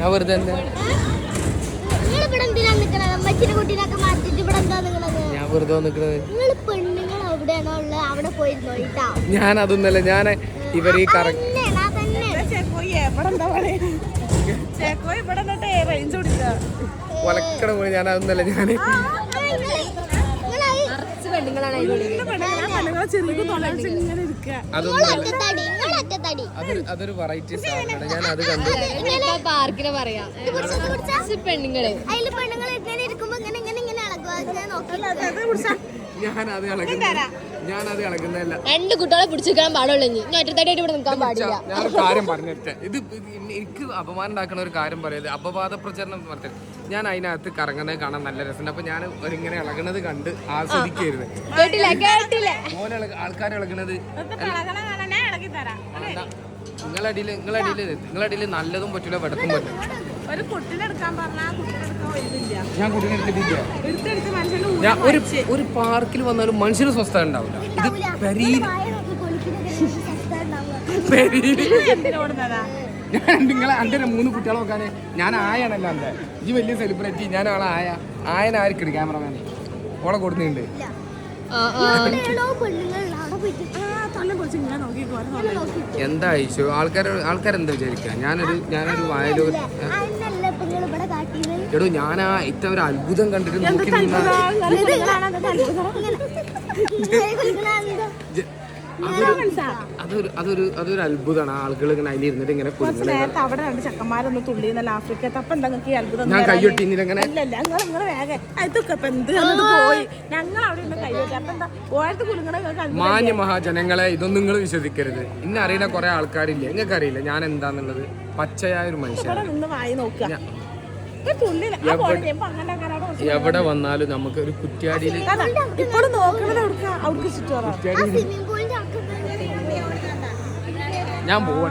ഞാൻ വെറുതെ ഞാൻ വെറുതെ നിക്കണത്. ഞാൻ അതൊന്നല്ല, ഞാൻ ഇവരീ ഒലക്കട പോയി. ഞാൻ അതൊന്നല്ല, ഞാൻ അതൊരു വെറൈറ്റി സാധനമാണ്. ഞാൻ അത് കണ്ടു. പാർക്കിനെ പറയാം പെണ്ണുങ്ങളെ ഞാനത് കളക്കുന്നതല്ല. രണ്ട് കുട്ടികളെ പിടിച്ചിരിക്കാൻ പാടുള്ളൂ. ഇനി ഒറ്റത്തടിയായിട്ട് ഇവിടെ നിൽക്കാൻ പാടില്ല. ഞാനൊരു കാര്യം പറഞ്ഞിട്ട് ഇത് എനിക്ക് അപമാനം ഉണ്ടാക്കുന്ന ഒരു കാര്യം പറയരുത്. അപവാദ പ്രചരണം പറഞ്ഞത് ഞാൻ അതിനകത്ത് കറങ്ങുന്നത് കാണാൻ നല്ല രസമുണ്ട്. അപ്പൊ ഞാൻ ഒരിങ്ങനെ ഇളകണത് കണ്ട് ആസ്വദിക്കരുത്. ഓരോ ആൾക്കാർ ഇളകണത് നിങ്ങളടിയിൽ നല്ലതും പറ്റൂല വെടക്കും പറ്റും. ഞാൻ കുട്ടീനെ എടുത്തിട്ടില്ല. ഞാൻ ഒരു പാർക്കിൽ വന്നാലും മനുഷ്യന് സ്വസ്ഥ ഉണ്ടാവില്ല. ഇത് ഞാൻ നിങ്ങളെ എൻ്റെ 3 കുട്ടികളെ നോക്കാന് ഞാൻ ആയാണല്ലോ. എന്താ ഈ വലിയ സെലിബ്രിറ്റി, ഞാൻ ആളെ ആയനായിരിക്കും ക്യാമറമാനെ ഓളെ കൊടുക്കുന്നുണ്ട്. എന്താ ഇഷ്യൂ? ആൾക്കാരെന്താ വിചാരിക്കുക? ഞാനൊരു വായലോ എടോ, ഞാനാ ഇത്ര ഒരു അത്ഭുതം കണ്ടിട്ട് നോക്കി അതൊരു അത്ഭുതമാണ്. ആളുകൾ ഇങ്ങനെ അതിലിരുന്നിട്ട് ഇങ്ങനെ ഞാൻ കയ്യൊട്ടിന്നില്ല. ഇങ്ങനെ മാന്യ മഹാജനങ്ങളെ, ഇതൊന്നും നിങ്ങൾ വിശ്വസിക്കരുത്. ഇന്നെ അറിയുന്ന കുറെ ആൾക്കാരില്ല, നിങ്ങൾക്ക് അറിയില്ല ഞാൻ എന്താന്നുള്ളത്. പച്ചയായ ഒരു മനുഷ്യനാണ്. എവിടെ വന്നാലും നമുക്ക് ഒരു കുറ്റ്യാടിയിൽ ഞാൻ പോവാ.